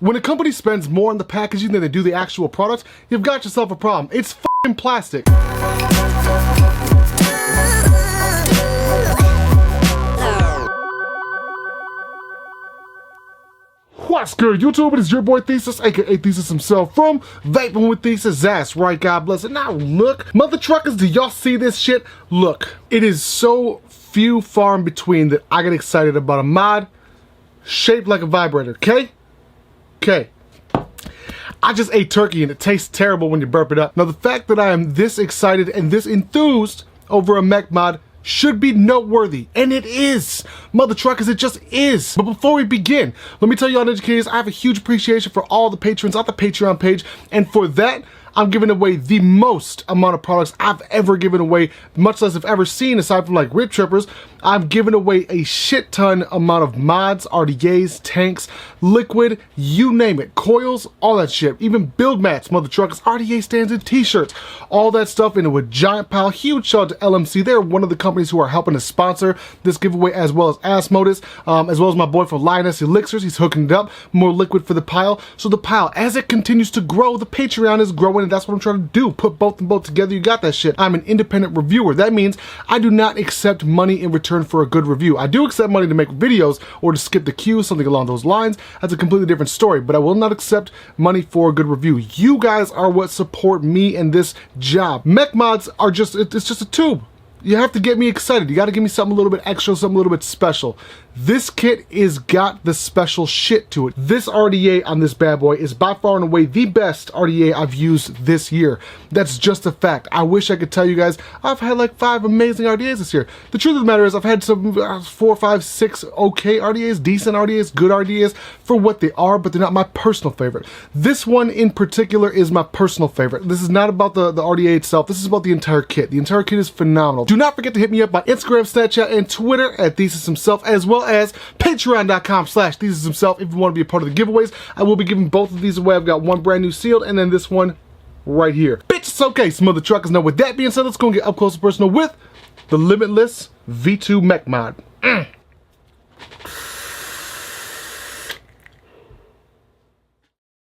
When a company spends more on the packaging than they do the actual product, you've got yourself a problem. It's f***ing plastic. What's good, YouTube? It is your boy Thesis, aka Thesis himself, from Vaping with Thesis. That's right, God bless it. Now look, mother truckers, do y'all see this shit? Look, it is so few far in between that I get excited about a mod shaped like a vibrator, okay? Okay. I just ate turkey and it tastes terrible when you burp it up. Now the fact that I am this excited and this enthused over a Mech mod should be noteworthy, and it is. Mother truckers, it just is. But before we begin, let me tell y'all, educators, I have a huge appreciation for all the patrons on the Patreon page, and for that, I'm giving away the most amount of products I've ever given away, much less I've ever seen, aside from like Rip Trippers. I'm giving away a shit ton amount of mods, RDAs, tanks, liquid, you name it, coils, all that shit, even build mats, mother truckers, RDA stands and t-shirts, all that stuff into a giant pile. Huge shout out to LMC. They're one of the companies who are helping to sponsor this giveaway, as well as Asmodus, as well as my boy from Lioness Elixirs. He's hooking it up, more liquid for the pile. So the pile, as it continues to grow, the Patreon is growing, and that's what I'm trying to do. Put both and both together, you got that shit. I'm an independent reviewer. That means I do not accept money in return for a good review. I do accept money to make videos or to skip the queue, something along those lines. That's a completely different story, but I will not accept money for a good review. You guys are what support me in this job. Mech mods are just, it's just a tube. You have to get me excited. You got to give me something a little bit extra, something a little bit special. This kit is got the special shit to it. This RDA on this bad boy is by far and away the best RDA I've used this year. That's just a fact. I wish I could tell you guys I've had like 5 amazing RDAs this year. The truth of the matter is I've had some 4, 5, 6 okay RDAs, decent RDAs, good RDAs for what they are, but they're not my personal favorite. This one in particular is my personal favorite. This is not about the RDA itself. This is about the entire kit. The entire kit is phenomenal. Do not forget to hit me up on Instagram, Snapchat, and Twitter at ThesisHimself, as well as patreon.com/ThesisHimself if you want to be a part of the giveaways. I will be giving both of these away. I've got one brand new sealed and then this one right here. Bitch, it's okay, some other truckers. Now with that being said, let's go and get up close and personal with the Limitless V2 Mech mod.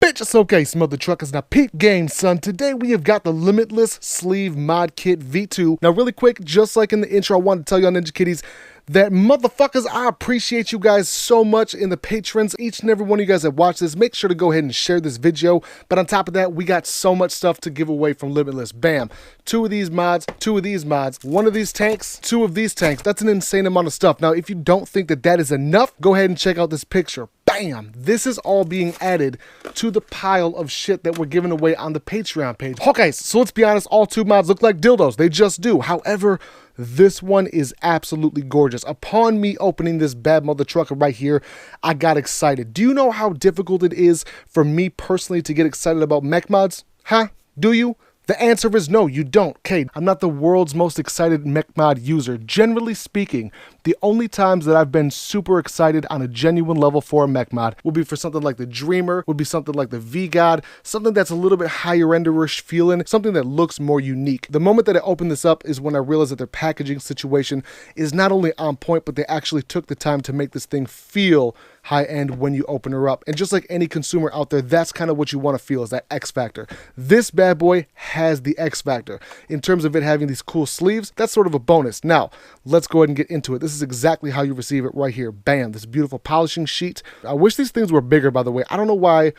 Bitch, it's okay, some other truckers. Now peep game, son. Today we have got the Limitless Sleeve Mod Kit V2. Now really quick, just like in the intro, I wanted to tell y'all Ninja Kitties that motherfuckers, I appreciate you guys so much in the patrons. Each and every one of you guys that watch this, make sure to go ahead and share this video. But on top of that, we got so much stuff to give away from Limitless. Bam. 2 of these mods, 2 of these mods, 1 of these tanks, 2 of these tanks. That's an insane amount of stuff. Now, if you don't think that that is enough, go ahead and check out this picture. Bam! This is all being added to the pile of shit that we're giving away on the Patreon page. Okay, so let's be honest, all 2 mods look like dildos. They just do. However, this one is absolutely gorgeous. Upon me opening this bad mother trucker right here, I got excited. Do you know how difficult it is for me personally to get excited about mech mods? Huh? Do you? The answer is no, you don't. Okay, I'm not the world's most excited mech mod user. Generally speaking, the only times that I've been super excited on a genuine level for a mech mod would be for something like the Dreamer, would be something like the V-God, something that's a little bit higher-enderish feeling, something that looks more unique. The moment that I opened this up is when I realized that their packaging situation is not only on point, but they actually took the time to make this thing feel high-end when you open her up. And just like any consumer out there, that's kind of what you want to feel, is that X factor. This bad boy has the X factor. In terms of it having these cool sleeves, that's sort of a bonus. Now, let's go ahead and get into it. This is exactly how you receive it right here. Bam, this beautiful polishing sheet. I wish these things were bigger, by the way. I don't know why.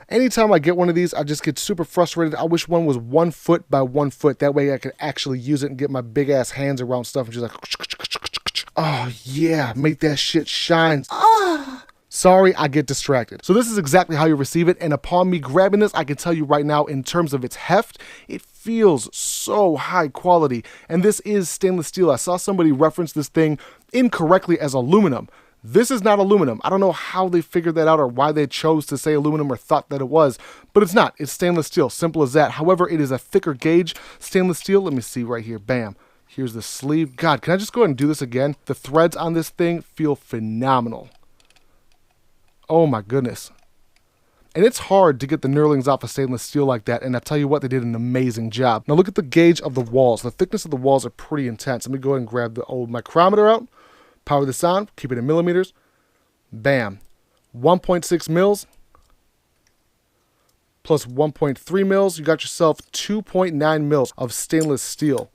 Anytime I get one of these, I just get super frustrated. I wish one was 1 foot by 1 foot. That way I could actually use it and get my big ass hands around stuff and just like, oh yeah, make that shit shine. Sorry, I get distracted. So this is exactly how you receive it, and upon me grabbing this, I can tell you right now, in terms of its heft, it feels so high quality. And this is stainless steel. I saw somebody reference this thing incorrectly as aluminum. This is not aluminum. I don't know how they figured that out or why they chose to say aluminum or thought that it was, but it's not. It's stainless steel, simple as that. However, it is a thicker gauge stainless steel. Let me see right here, bam. Here's the sleeve. God, can I just go ahead and do this again? The threads on this thing feel phenomenal. Oh my goodness. And it's hard to get the knurlings off of stainless steel like that, and I tell you what, they did an amazing job. Now look at the gauge of the walls. The thickness of the walls are pretty intense. Let me go ahead and grab the old micrometer out, power this on, keep it in millimeters. Bam. 1.6 mils. plus 1.3 mils, you got yourself 2.9 mils of stainless steel.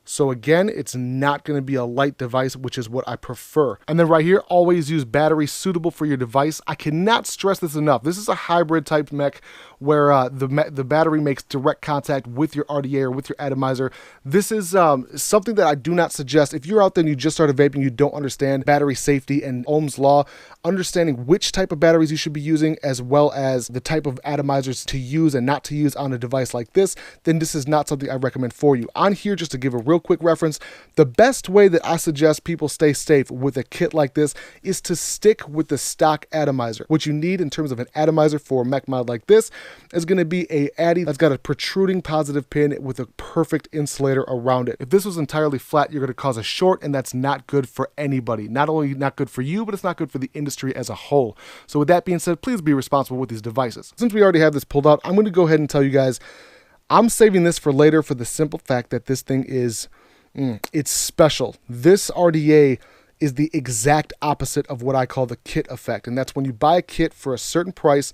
So again, it's not going to be a light device, which is what I prefer. And then right here, always use batteries suitable for your device. I cannot stress this enough. This is a hybrid type mech where the battery makes direct contact with your RDA or with your atomizer. This is something that I do not suggest. If you're out there and you just started vaping, you don't understand battery safety and Ohm's law, understanding which type of batteries you should be using, as well as the type of atomizers to use and not to use on a device like this, then this is not something I recommend for you. On here, just to give a real quick reference, the best way that I suggest people stay safe with a kit like this is to stick with the stock atomizer. What you need in terms of an atomizer for a mech mod like this is going to be a addy that's got a protruding positive pin with a perfect insulator around it. If this was entirely flat, you're going to cause a short, and that's not good for anybody. Not only not good for you, but it's not good for the industry as a whole. So with that being said, please be responsible with these devices. Since we already have this pulled out, I'm going to go ahead and tell you guys, I'm saving this for later for the simple fact that this thing is, it's special. This RDA is the exact opposite of what I call the kit effect. And that's when you buy a kit for a certain price,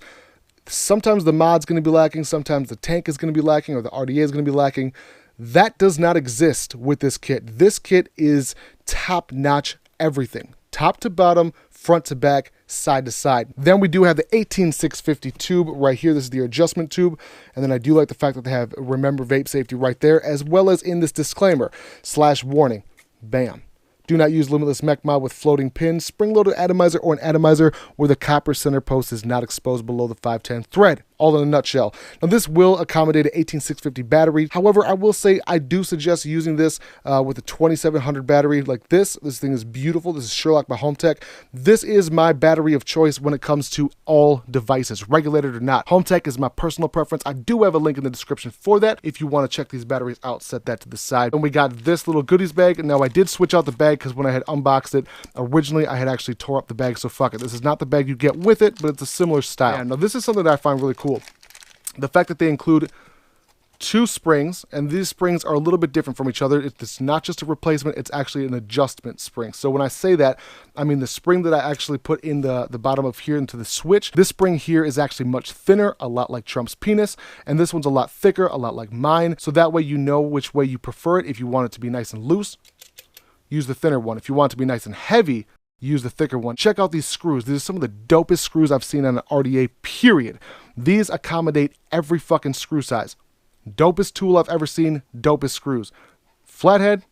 sometimes the mod's going to be lacking, sometimes the tank is going to be lacking, or the RDA is going to be lacking. That does not exist with this kit. This kit is top-notch everything. Top to bottom, front to back, side to side. Then we do have the 18650 tube right here. This is the adjustment tube. And then I do like the fact that they have remember vape safety right there, as well as in this disclaimer / warning. Bam. Do not use Limitless mech mod with floating pins, spring-loaded atomizer, or an atomizer where the copper center post is not exposed below the 510 thread. All in a nutshell. Now this will accommodate an 18650 battery. However, I will say I do suggest using this with a 2700 battery like this. This thing is beautiful. This is Sherlock by HomeTech. This is my battery of choice when it comes to all devices, regulated or not. HomeTech is my personal preference. I do have a link in the description for that. If you want to check these batteries out, set that to the side. And we got this little goodies bag. And now I did switch out the bag because when I had unboxed it, originally I had actually tore up the bag, so fuck it. This is not the bag you get with it, but it's a similar style. Now this is something that I find really cool. The fact that they include 2 springs, and these springs are a little bit different from each other. It's not just a replacement, it's actually an adjustment spring. So when I say that, I mean the spring that I actually put in the bottom of here into the switch. This spring here is actually much thinner, a lot like Trump's penis, and this one's a lot thicker, a lot like mine. So that way you know which way you prefer it. If you want it to be nice and loose, use the thinner one. If you want it to be nice and heavy, use the thicker one. Check out these screws. These are some of the dopest screws I've seen on an RDA, period. These accommodate every fucking screw size. Dopest tool I've ever seen, dopest screws. Flathead,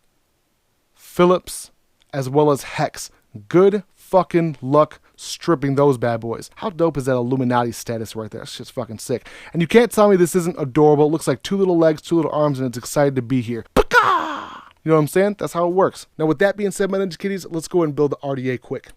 Phillips, as well as Hex. Good fucking luck stripping those bad boys. How dope is that Illuminati status right there? That's just fucking sick. And you can't tell me this isn't adorable. It looks like 2 little legs, 2 little arms, and it's excited to be here. You know what I'm saying? That's how it works. Now with that being said, my Ninja Kitties, let's go ahead and build the RDA quick.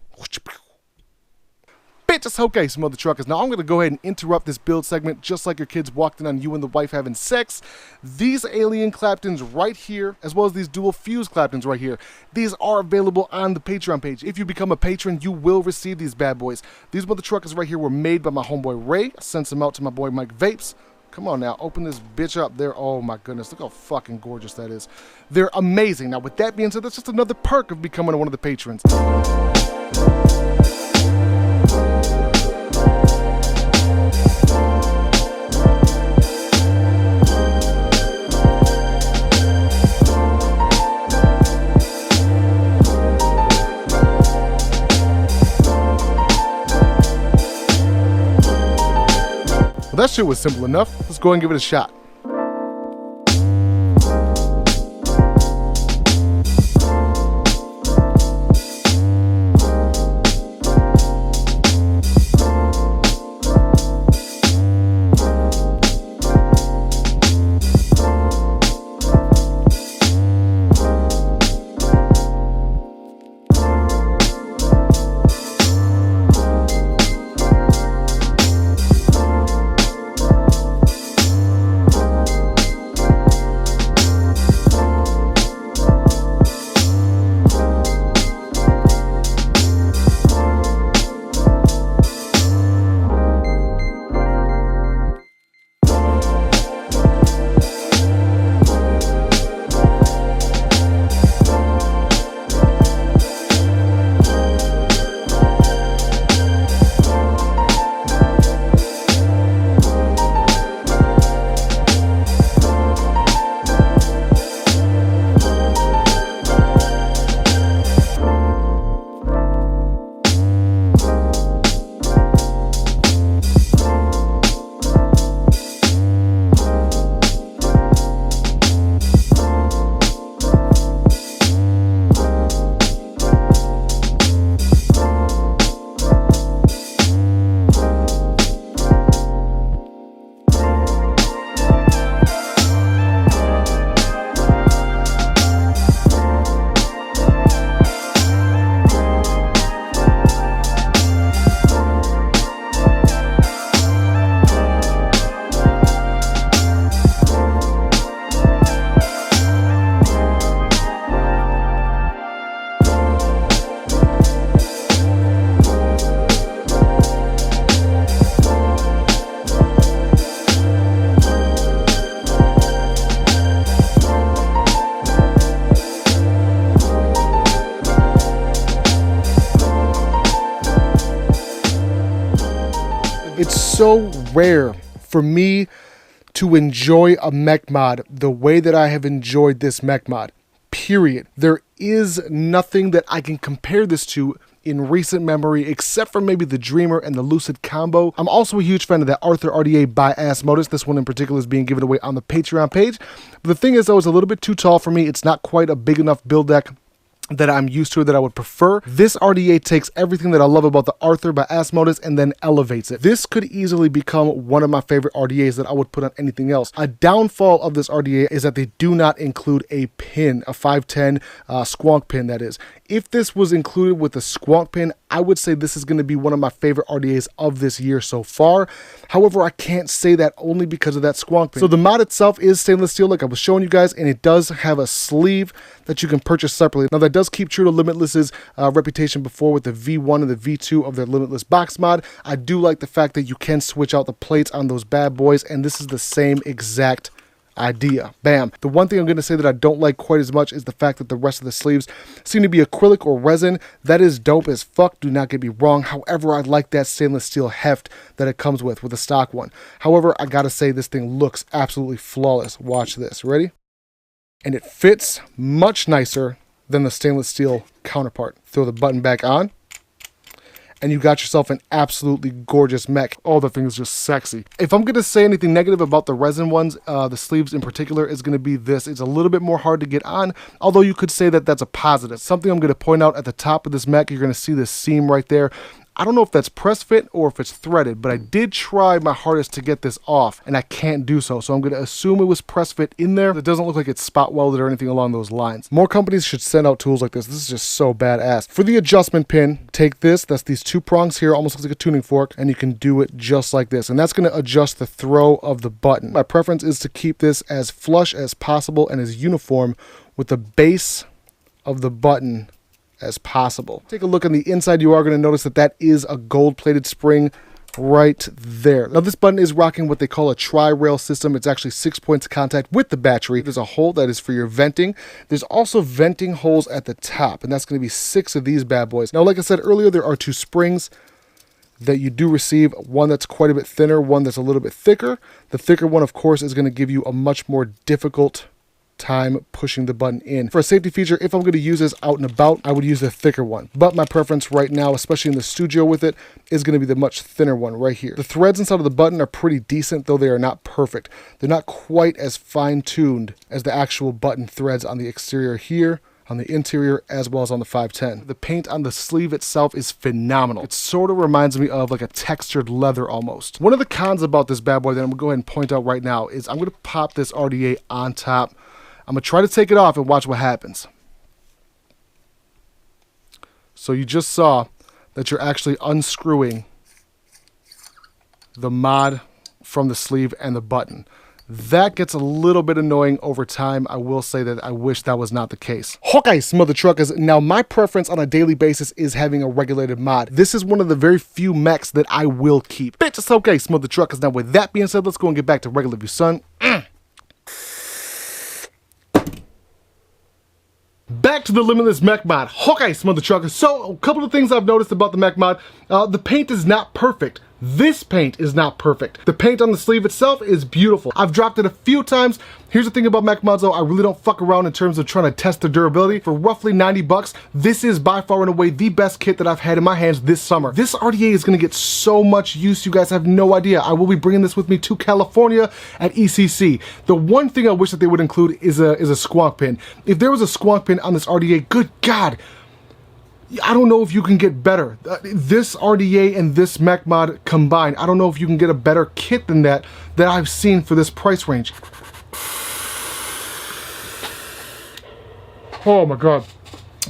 Bitches, okay, some other truckers. Now I'm going to go ahead and interrupt this build segment just like your kids walked in on you and the wife having sex. These alien Claptons right here, as well as these dual fuse Claptons right here, these are available on the Patreon page. If you become a patron, you will receive these bad boys. These mother truckers right here were made by my homeboy Ray. I sent them out to my boy Mike Vapes. Come on now, open this bitch up there. Oh my goodness, look how fucking gorgeous that is. They're amazing. Now with that being said, that's just another perk of becoming one of the patrons. Well, that shit was simple enough. Let's go and give it a shot. It's so rare for me to enjoy a mech mod the way that I have enjoyed this mech mod, period. There is nothing that I can compare this to in recent memory, except for maybe the Dreamer and the Lucid combo. I'm also a huge fan of that Arthur RDA by Asmodus. This one in particular is being given away on the Patreon page. But the thing is, though, it's a little bit too tall for me. It's not quite a big enough build deck that I'm used to, that I would prefer. This RDA takes everything that I love about the Arthur by Asmodus and then elevates it. This could easily become one of my favorite RDAs that I would put on anything else. A downfall of this RDA is that they do not include a pin, a 510 squonk pin, that is. If this was included with the squonk pin, I would say this is going to be one of my favorite RDAs of this year so far. However, I can't say that only because of that squonk pin. So the mod itself is stainless steel, like I was showing you guys, and it does have a sleeve that you can purchase separately. Now, that does keep true to Limitless's reputation before with the V1 and the V2 of their Limitless box mod. I do like the fact that you can switch out the plates on those bad boys, and this is the same exact idea. Bam. The one thing I'm going to say that I don't like quite as much is the fact that the rest of the sleeves seem to be acrylic or resin. That is dope as fuck, do not get me wrong. However, I like that stainless steel heft that it comes with the stock one. However, I gotta say this thing looks absolutely flawless. Watch this. Ready? And it fits much nicer than the stainless steel counterpart. Throw the button back on, and you got yourself an absolutely gorgeous mech. Oh, the thing is just sexy. If I'm gonna say anything negative about the resin ones, the sleeves in particular, is gonna be this. It's a little bit more hard to get on, although you could say that that's a positive. Something I'm gonna point out at the top of this mech, you're gonna see this seam right there. I don't know if that's press fit or if it's threaded, but I did try my hardest to get this off, and I can't do so. So I'm going to assume it was press fit in there. It doesn't look like it's spot welded or anything along those lines. More companies should send out tools like this. This is just so badass. For the adjustment pin, take this. That's these two prongs here, almost looks like a tuning fork, and you can do it just like this. And that's going to adjust the throw of the button. My preference is to keep this as flush as possible and as uniform with the base of the button as possible. Take a look on the inside. You are going to notice that that is a gold-plated spring right there. Now, this button is rocking what they call a tri-rail system. It's actually 6 points of contact with the battery. There's a hole that is for your venting. There's also venting holes at the top, and that's going to be 6 of these bad boys. Now, like I said earlier, there are 2 springs that you do receive, one that's quite a bit thinner, one that's a little bit thicker. The thicker one, of course, is going to give you a much more difficult time pushing the button in. For a safety feature, if I'm going to use this out and about, I would use the thicker one. But my preference right now, especially in the studio with it, is going to be the much thinner one right here. The threads inside of the button are pretty decent, though they are not perfect. They're not quite as fine-tuned as the actual button threads on the exterior here, on the interior, as well as on the 510. The paint on the sleeve itself is phenomenal. It sort of reminds me of like a textured leather almost. One of the cons about this bad boy that I'm going to go ahead and point out right now is I'm going to pop this RDA on top. I'm going to try to take it off and watch what happens. So you just saw that you're actually unscrewing the mod from the sleeve and the button. That gets a little bit annoying over time. I will say that I wish that was not the case. Okay, mother truckers. Now, my preference on a daily basis is having a regulated mod. This is one of the very few mechs that I will keep. Bitch, it's okay, mother truckers. Now, with that being said, let's go and get back to regular view, son. Back to the Limitless mech mod. Okay, mother truckers. So, a couple of things I've noticed about the mech mod. The paint is not perfect. This paint is not perfect. The paint on the sleeve itself is beautiful. I've dropped it a few times. Here's the thing about mech mods though, I really don't fuck around in terms of trying to test the durability. For roughly 90 bucks, this is by far and away the best kit that I've had in my hands this summer. This RDA is gonna get so much use, you guys have no idea. I will be bringing this with me to California at ECC. The one thing I wish that they would include is a squonk pin. If there was a squonk pin on this RDA, good God, I don't know if you can get better. This RDA and this mech mod combined, I don't know if you can get a better kit than that I've seen for this price range. Oh my God.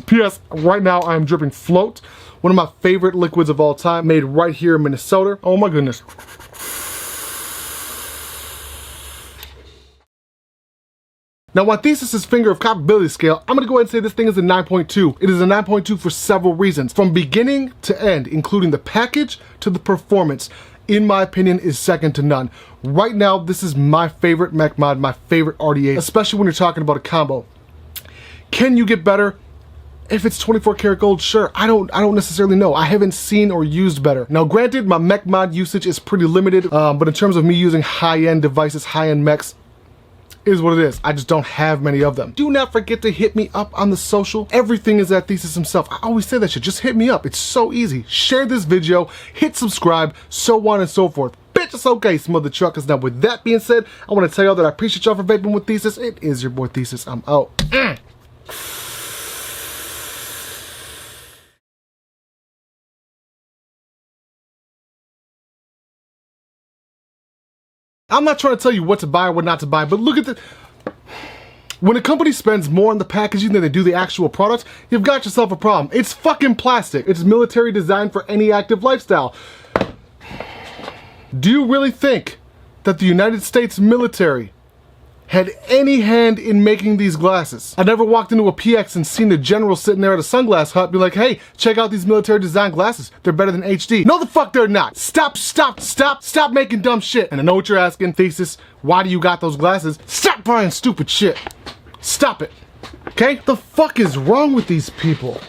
P.S. Right now I'm dripping Float, one of my favorite liquids of all time, made right here in Minnesota. Oh my goodness. Now, on Thesis's finger of comparability scale, I'm going to go ahead and say this thing is a 9.2. It is a 9.2 for several reasons. From beginning to end, including the package to the performance, in my opinion, is second to none. Right now, this is my favorite mech mod, my favorite RDA, especially when you're talking about a combo. Can you get better? If it's 24 karat gold, sure. I don't necessarily know. I haven't seen or used better. Now, granted, my Mech mod usage is pretty limited, but in terms of me using high-end devices, high-end mechs, is what it is. I just don't have many of them. Do not forget to hit me up on the social. Everything is at ThesisHimself. I always say that shit. Just hit me up. It's so easy. Share this video, hit subscribe, so on and so forth. Bitch, it's okay, smother truckers. Now, with that being said, I want to tell y'all that I appreciate y'all for vaping with Thesis. It is your boy Thesis. I'm out. I'm not trying to tell you what to buy or what not to buy, but look at the... When a company spends more on the packaging than they do the actual product, you've got yourself a problem. It's fucking plastic. It's military design for any active lifestyle. Do you really think that the United States military had any hand in making these glasses? I never walked into a PX and seen a general sitting there at a sunglass hut be like, hey, check out these military design glasses. They're better than HD. No, the fuck they're not. Stop making dumb shit. And I know what you're asking, Thesis, why do you got those glasses? Stop buying stupid shit. Stop it. Okay? The fuck is wrong with these people?